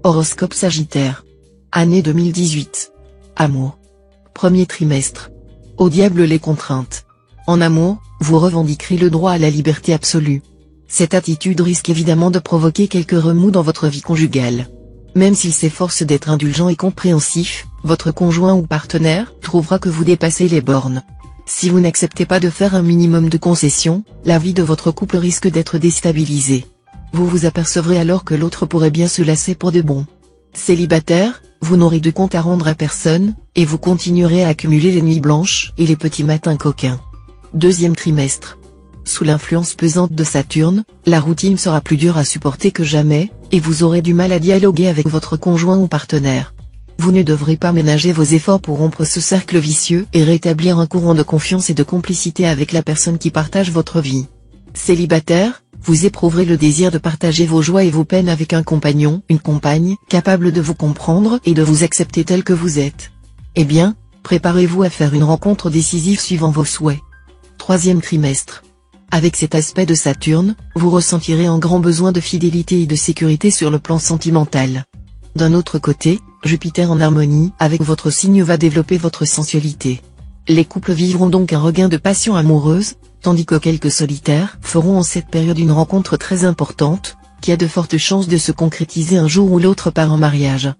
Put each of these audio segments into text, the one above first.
Horoscope Sagittaire. Année 2018. Amour. Premier trimestre. Au diable les contraintes. En amour, vous revendiquerez le droit à la liberté absolue. Cette attitude risque évidemment de provoquer quelques remous dans votre vie conjugale. Même s'il s'efforce d'être indulgent et compréhensif, votre conjoint ou partenaire trouvera que vous dépassez les bornes. Si vous n'acceptez pas de faire un minimum de concessions, la vie de votre couple risque d'être déstabilisée. Vous vous apercevrez alors que l'autre pourrait bien se lasser pour de bon. Célibataire, vous n'aurez de compte à rendre à personne, et vous continuerez à accumuler les nuits blanches et les petits matins coquins. Deuxième trimestre. Sous l'influence pesante de Saturne, la routine sera plus dure à supporter que jamais, et vous aurez du mal à dialoguer avec votre conjoint ou partenaire. Vous ne devrez pas ménager vos efforts pour rompre ce cercle vicieux et rétablir un courant de confiance et de complicité avec la personne qui partage votre vie. Célibataire, vous éprouverez le désir de partager vos joies et vos peines avec un compagnon, une compagne, capable de vous comprendre et de vous accepter tel que vous êtes. Eh bien, préparez-vous à faire une rencontre décisive suivant vos souhaits. Troisième trimestre. Avec cet aspect de Saturne, vous ressentirez un grand besoin de fidélité et de sécurité sur le plan sentimental. D'un autre côté, Jupiter en harmonie avec votre signe va développer votre sensualité. Les couples vivront donc un regain de passion amoureuse, tandis que quelques solitaires feront en cette période une rencontre très importante, qui a de fortes chances de se concrétiser un jour ou l'autre par un mariage.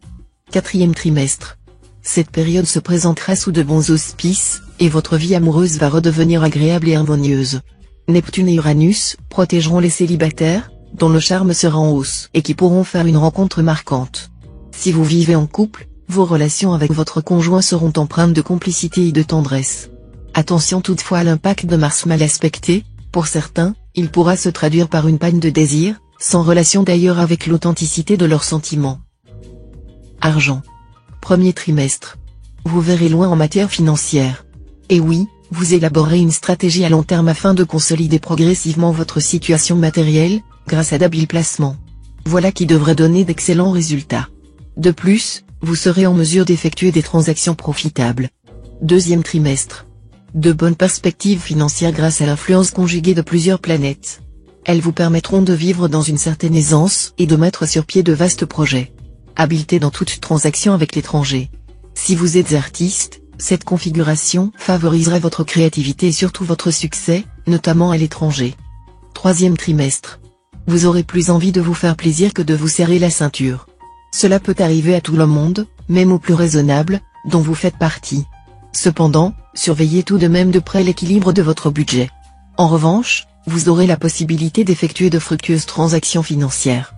Quatrième trimestre. Cette période se présentera sous de bons auspices, et votre vie amoureuse va redevenir agréable et harmonieuse. Neptune et Uranus protégeront les célibataires, dont le charme sera en hausse et qui pourront faire une rencontre marquante. Si vous vivez en couple, vos relations avec votre conjoint seront empreintes de complicité et de tendresse. Attention toutefois à l'impact de Mars mal aspecté, pour certains, il pourra se traduire par une panne de désir, sans relation d'ailleurs avec l'authenticité de leurs sentiments. Argent. Premier trimestre. Vous verrez loin en matière financière. Et oui, vous élaborerez une stratégie à long terme afin de consolider progressivement votre situation matérielle, grâce à d'habiles placements. Voilà qui devrait donner d'excellents résultats. De plus, vous serez en mesure d'effectuer des transactions profitables. Deuxième trimestre. De bonnes perspectives financières grâce à l'influence conjuguée de plusieurs planètes. Elles vous permettront de vivre dans une certaine aisance et de mettre sur pied de vastes projets. Habileté dans toute transaction avec l'étranger. Si vous êtes artiste, cette configuration favorisera votre créativité et surtout votre succès, notamment à l'étranger. Troisième trimestre. Vous aurez plus envie de vous faire plaisir que de vous serrer la ceinture. Cela peut arriver à tout le monde, même aux plus raisonnables, dont vous faites partie. Cependant, surveillez tout de même de près l'équilibre de votre budget. En revanche, vous aurez la possibilité d'effectuer de fructueuses transactions financières.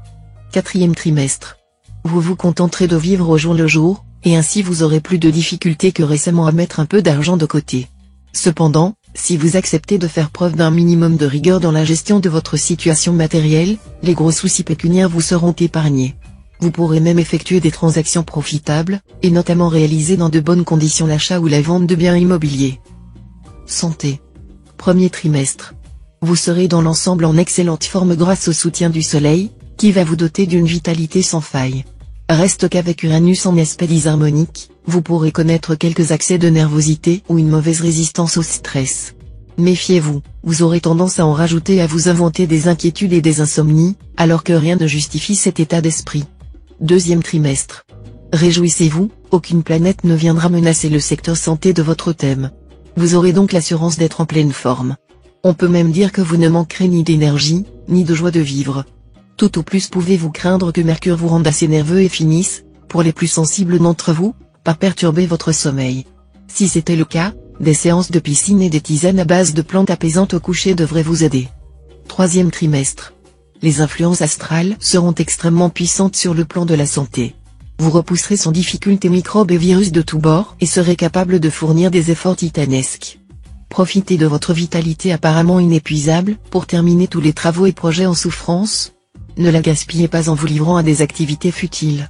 Quatrième trimestre. Vous vous contenterez de vivre au jour le jour, et ainsi vous aurez plus de difficultés que récemment à mettre un peu d'argent de côté. Cependant, si vous acceptez de faire preuve d'un minimum de rigueur dans la gestion de votre situation matérielle, les gros soucis pécuniaires vous seront épargnés. Vous pourrez même effectuer des transactions profitables, et notamment réaliser dans de bonnes conditions l'achat ou la vente de biens immobiliers. Santé. Premier trimestre. Vous serez dans l'ensemble en excellente forme grâce au soutien du Soleil, qui va vous doter d'une vitalité sans faille. Reste qu'avec Uranus en aspect disharmonique, vous pourrez connaître quelques accès de nervosité ou une mauvaise résistance au stress. Méfiez-vous, vous aurez tendance à en rajouter et à vous inventer des inquiétudes et des insomnies, alors que rien ne justifie cet état d'esprit. Deuxième trimestre. Réjouissez-vous, aucune planète ne viendra menacer le secteur santé de votre thème. Vous aurez donc l'assurance d'être en pleine forme. On peut même dire que vous ne manquerez ni d'énergie, ni de joie de vivre. Tout au plus pouvez-vous craindre que Mercure vous rende assez nerveux et finisse, pour les plus sensibles d'entre vous, par perturber votre sommeil. Si c'était le cas, des séances de piscine et des tisanes à base de plantes apaisantes au coucher devraient vous aider. Troisième trimestre. Les influences astrales seront extrêmement puissantes sur le plan de la santé. Vous repousserez sans difficulté microbes et virus de tous bords et serez capable de fournir des efforts titanesques. Profitez de votre vitalité apparemment inépuisable pour terminer tous les travaux et projets en souffrance. Ne la gaspillez pas en vous livrant à des activités futiles.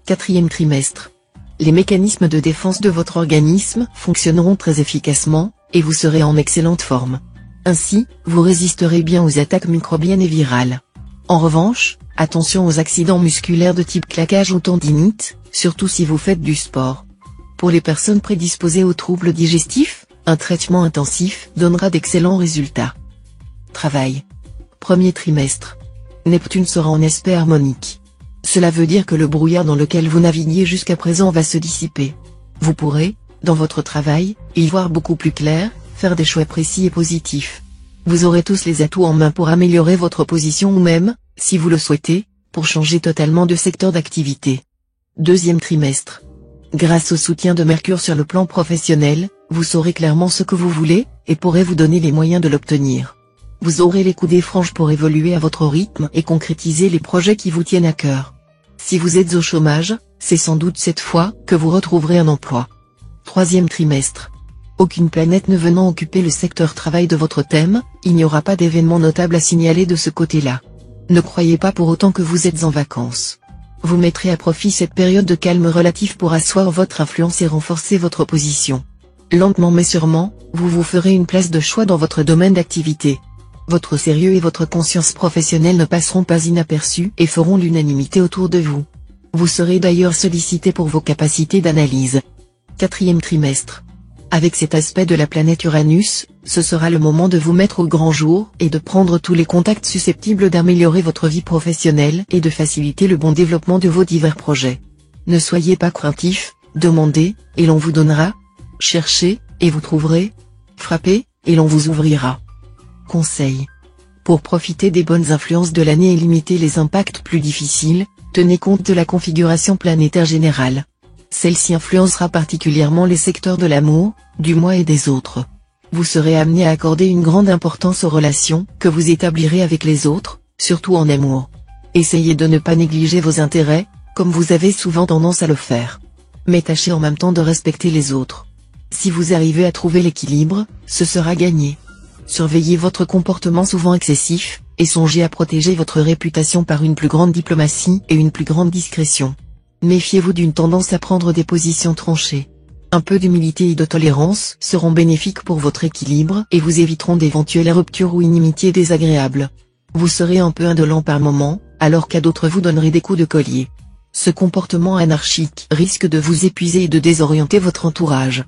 Quatrième trimestre. Les mécanismes de défense de votre organisme fonctionneront très efficacement, et vous serez en excellente forme. Ainsi, vous résisterez bien aux attaques microbiennes et virales. En revanche, attention aux accidents musculaires de type claquage ou tendinite, surtout si vous faites du sport. Pour les personnes prédisposées aux troubles digestifs, un traitement intensif donnera d'excellents résultats. Travail. Premier trimestre. Neptune sera en aspect harmonique. Cela veut dire que le brouillard dans lequel vous naviguiez jusqu'à présent va se dissiper. Vous pourrez, dans votre travail, y voir beaucoup plus clair, faire des choix précis et positifs. Vous aurez tous les atouts en main pour améliorer votre position ou même, si vous le souhaitez, pour changer totalement de secteur d'activité. Deuxième trimestre. Grâce au soutien de Mercure sur le plan professionnel, vous saurez clairement ce que vous voulez, et pourrez vous donner les moyens de l'obtenir. Vous aurez les coups des franges pour évoluer à votre rythme et concrétiser les projets qui vous tiennent à cœur. Si vous êtes au chômage, c'est sans doute cette fois que vous retrouverez un emploi. Troisième trimestre. Aucune planète ne venant occuper le secteur travail de votre thème, il n'y aura pas d'événements notables à signaler de ce côté-là. Ne croyez pas pour autant que vous êtes en vacances. Vous mettrez à profit cette période de calme relatif pour asseoir votre influence et renforcer votre position. Lentement mais sûrement, vous vous ferez une place de choix dans votre domaine d'activité. Votre sérieux et votre conscience professionnelle ne passeront pas inaperçus et feront l'unanimité autour de vous. Vous serez d'ailleurs sollicité pour vos capacités d'analyse. Quatrième trimestre. Avec cet aspect de la planète Uranus, ce sera le moment de vous mettre au grand jour et de prendre tous les contacts susceptibles d'améliorer votre vie professionnelle et de faciliter le bon développement de vos divers projets. Ne soyez pas craintifs, demandez, et l'on vous donnera. Cherchez, et vous trouverez. Frappez, et l'on vous ouvrira. Conseil. Pour profiter des bonnes influences de l'année et limiter les impacts plus difficiles, tenez compte de la configuration planétaire générale. Celle-ci influencera particulièrement les secteurs de l'amour, du moi et des autres. Vous serez amené à accorder une grande importance aux relations que vous établirez avec les autres, surtout en amour. Essayez de ne pas négliger vos intérêts, comme vous avez souvent tendance à le faire. Mais tâchez en même temps de respecter les autres. Si vous arrivez à trouver l'équilibre, ce sera gagné. Surveillez votre comportement souvent excessif, et songez à protéger votre réputation par une plus grande diplomatie et une plus grande discrétion. Méfiez-vous d'une tendance à prendre des positions tranchées. Un peu d'humilité et de tolérance seront bénéfiques pour votre équilibre et vous éviteront d'éventuelles ruptures ou inimitiés désagréables. Vous serez un peu indolent par moments, alors qu'à d'autres vous donnerez des coups de collier. Ce comportement anarchique risque de vous épuiser et de désorienter votre entourage.